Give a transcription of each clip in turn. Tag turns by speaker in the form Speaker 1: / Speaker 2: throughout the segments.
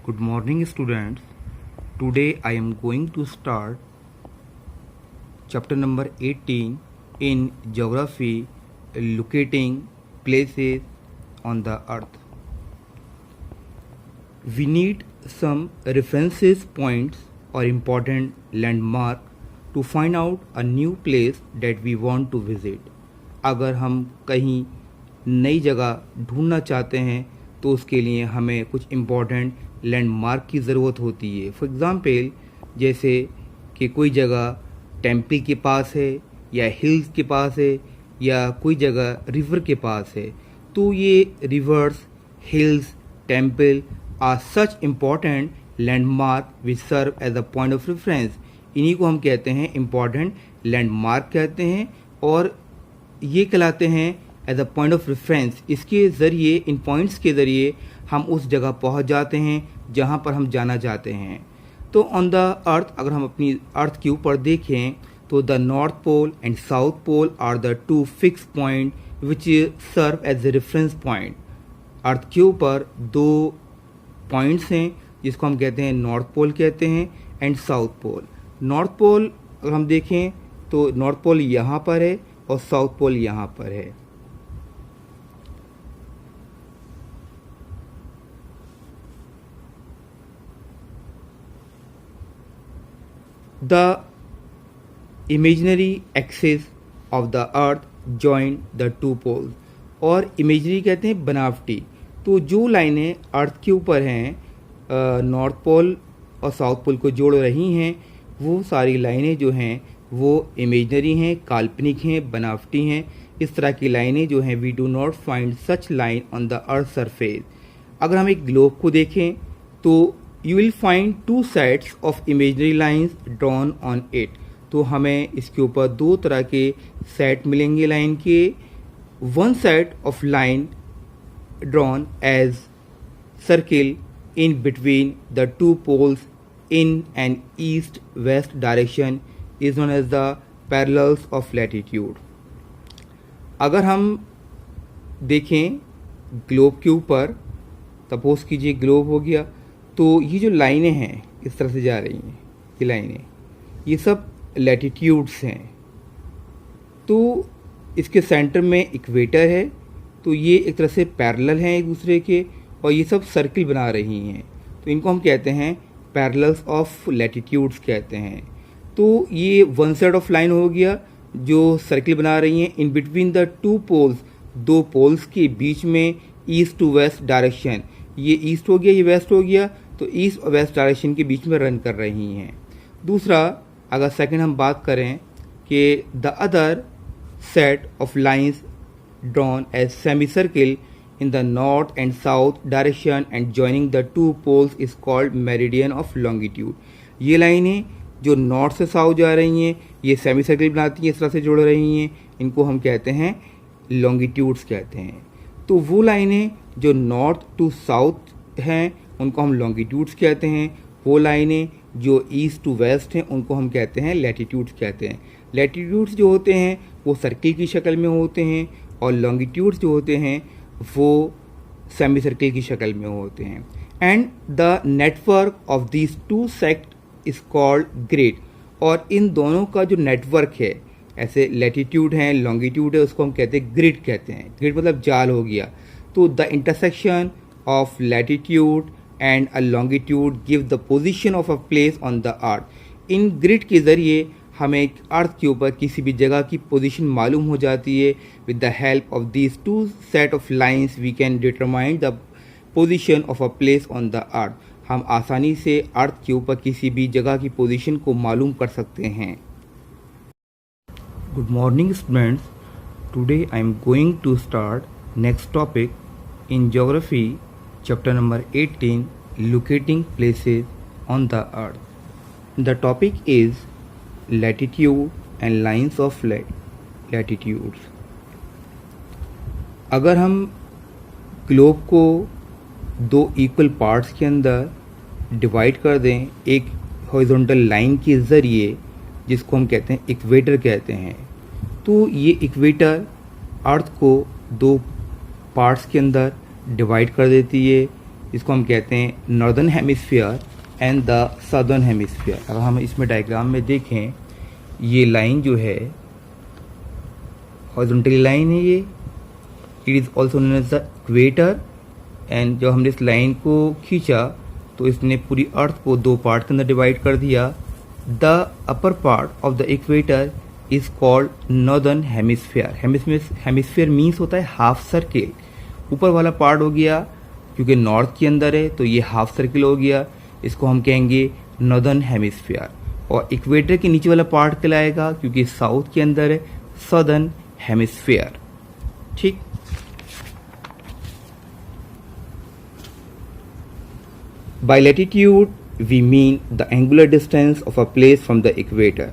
Speaker 1: Good morning, students. Today I am going to start chapter number 18 in geography, locating places on the earth. We need some references points or important landmark to find out a new place that we want to visit. अगर हम कहीं नई जगह ढूंढना चाहते हैं तो उसके लिए हमें कुछ इम्पोर्टेंट लैंडमार्क की ज़रूरत होती है. फॉर एग्ज़ाम्पल जैसे कि कोई जगह टेम्पल के पास है या हिल्स के पास है या कोई जगह रिवर के पास है, तो ये rivers, hills, temple are such important landmark which serve as a point of reference. इन्हीं को हम कहते हैं इम्पॉर्टेंट लैंडमार्क कहते हैं और ये कहलाते हैं as a point of reference. इसके ज़रिए, इन पॉइंट्स के ज़रिए हम उस जगह पहुंच जाते हैं जहां पर हम जाना चाहते हैं. तो ऑन द अर्थ, अगर हम अपनी अर्थ के ऊपर देखें तो the north pole and south pole are the two fix point which serve as a reference point. Earth के ऊपर दो पॉइंट्स हैं जिसको हम कहते हैं नॉर्थ पोल कहते हैं and south pole. North pole अगर हम देखें तो नॉर्थ पोल यहाँ पर है और साउथ पोल यहाँ पर है. The imaginary axis of the earth join the two poles. और इमेजरी कहते हैं बनावटी. तो जो लाइनें अर्थ के ऊपर हैं, नॉर्थ पोल और साउथ पोल को जोड़ रही हैं, वो सारी लाइनें जो हैं वो इमेजनरी हैं, काल्पनिक हैं, बनावटी हैं. इस तरह की लाइनें जो हैं we do not find such line on the earth surface. अगर हम एक ग्लोब को देखें तो you will find two sets of imaginary lines drawn on it. तो हमें इसके ऊपर दो तरह के सेट मिलेंगे लाइन के. One set of line drawn as circle in between the two poles in an east-west direction is known as the parallels of latitude. अगर हम देखें ग्लोब के ऊपर, सपोज कीजिए ग्लोब हो गया, तो ये जो लाइनें हैं इस तरह से जा रही हैं, ये लाइनें, ये सब लैटिट्यूड्स हैं. तो इसके सेंटर में इक्वेटर है, तो ये एक तरह से पैरेलल हैं एक दूसरे के और ये सब सर्किल बना रही हैं. तो इनको हम कहते हैं पैरेलल्स ऑफ लैटिट्यूड्स कहते हैं. तो ये वन साइड ऑफ लाइन हो गया जो सर्किल बना रही हैं. In between the two poles, दो पोल्स के बीच में ईस्ट टू वेस्ट डायरेक्शन, ये ईस्ट हो गया, ये वेस्ट हो गया, तो ईस्ट और वेस्ट डायरेक्शन के बीच में रन कर रही हैं. दूसरा, अगर सेकंड हम बात करें कि the other set of lines drawn as semi circle in the north and south direction and joining the two poles is called meridian of longitude. ये लाइनें जो नॉर्थ से साउथ जा रही हैं ये सेमी सर्किल बनाती हैं, इस तरह से जोड़ रही हैं, इनको हम कहते हैं लॉन्गिट्यूड्स कहते हैं. तो वो लाइनें जो नॉर्थ टू साउथ हैं उनको हम लॉन्गिट्यूड्स कहते हैं. वो लाइनें जो ईस्ट टू वेस्ट हैं उनको हम कहते हैं लैटिट्यूड्स कहते हैं. लैटिट्यूड्स जो होते हैं वो सर्किल की शक्ल में होते हैं और लॉन्गिट्यूड्स जो होते हैं वो सेमी सर्किल की शक्ल में होते हैं. And the network of these to sect is called grid. और इन दोनों का जो नेटवर्क है, ऐसे लैटिट्यूड हैं, लॉन्गिट्यूड है, उसको हम कहते हैं ग्रिड कहते हैं. ग्रिड मतलब जाल हो गया. तो the intersection of latitude and a longitude give the position of a place on the earth. In grid के ज़रिए हमें अर्थ के ऊपर किसी भी जगह की पोजीशन मालूम हो जाती है. With the help of these two set of lines we can determine the position of a place on the earth. हम आसानी से अर्थ के ऊपर किसी भी जगह की पोजीशन को मालूम कर सकते हैं. Good morning students. Today I am going to start next topic in geography, chapter number 18, locating places on the earth. The topic is latitude and lines of latitudes. अगर हम ग्लोब को दो इक्वल पार्ट्स के अंदर divide कर दें एक horizontal line के ज़रिए, जिसको हम कहते हैं इक्वेटर कहते हैं, तो ये इक्वेटर अर्थ को दो पार्ट्स के अंदर डिवाइड कर देती है. इसको हम कहते हैं northern hemisphere and the southern hemisphere. अगर हम इसमें डायग्राम में देखें, ये लाइन जो है हॉरिजॉन्टल लाइन है, ये it is also known as the equator. And जब हमने इस लाइन को खींचा तो इसने पूरी अर्थ को दो पार्ट के अंदर डिवाइड कर दिया। The upper part of the equator is called northern hemisphere. Hemisphere means होता है हाफ सर्किल। ऊपर वाला पार्ट हो गया, क्योंकि नॉर्थ के अंदर है तो ये हाफ सर्किल हो गया, इसको हम कहेंगे नॉर्दर्न हेमिस्फीयर। और इक्वेटर के नीचे वाला पार्ट कहलाएगा, क्योंकि साउथ के अंदर है, सदर्न हेमिस्फीयर। ठीक। By latitude we mean the angular distance of a place from the equator.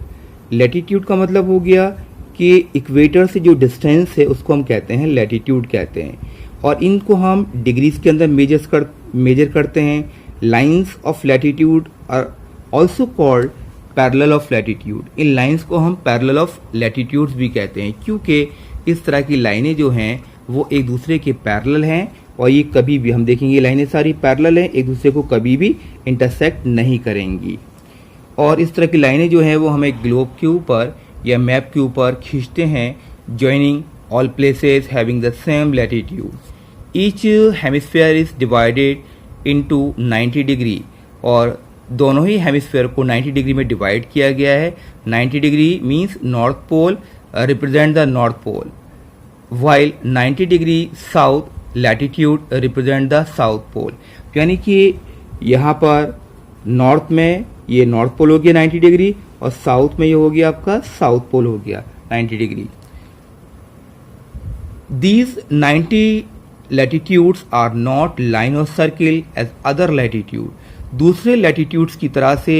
Speaker 1: Latitude का मतलब हो गया कि इक्वेटर से जो डिस्टेंस है उसको हम कहते हैं लैटिट्यूड कहते हैं, और इनको हम डिग्रीज के अंदर मेजर करते हैं। Lines of latitude are also called parallel of latitude. इन लाइंस को हम पैरेलल ऑफ लैटिट्यूड्स भी कहते हैं, क्योंकि इस तरह की लाइनें जो हैं वो एक दूसरे के पैरेलल हैं, और ये कभी भी, हम देखेंगे ये लाइनें सारी पैरेलल हैं, एक दूसरे को कभी भी इंटरसेक्ट नहीं करेंगी। और इस तरह की लाइनें जो हैं वो हमें ग्लोब के ऊपर या मैप के ऊपर खींचते हैं, joining all places having the same latitude. Each hemisphere is divided into 90 degree, और दोनों ही हेमिस्फीयर को 90 डिग्री में डिवाइड किया गया है। 90 degree means north pole represent the north pole, while 90 degree south latitude represent the south pole. यानी कि यहाँ पर नॉर्थ में ये नॉर्थ पोल हो गया 90 डिग्री, और साउथ में ये हो गया आपका साउथ पोल हो गया 90 degree. These 90 latitudes are not line or circle as other latitude. दूसरे latitudes की तरह से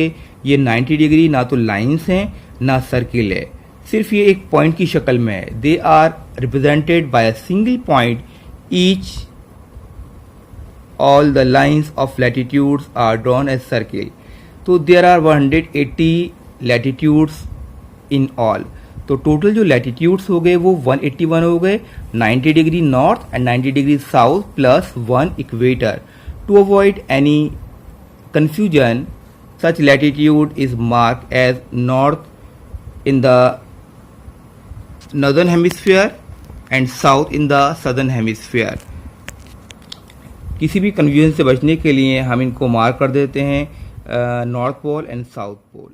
Speaker 1: ये 90 डिग्री ना तो लाइन्स हैं ना सर्किल है, सिर्फ ये एक पॉइंट की शक्ल में है। They are represented by a single point each. All the lines of latitudes are drawn as circle. तो there are 180 latitudes in all. तो टोटल जो लैटिट्यूड्स हो गए वो 181 हो गए, 90 degree north and 90 degree south plus 1 equator. To avoid any confusion, such latitude is marked as north in the northern hemisphere and south in the southern hemisphere. किसी भी confusion से बचने के लिए हम इनको मार्क कर देते हैं north pole and south pole.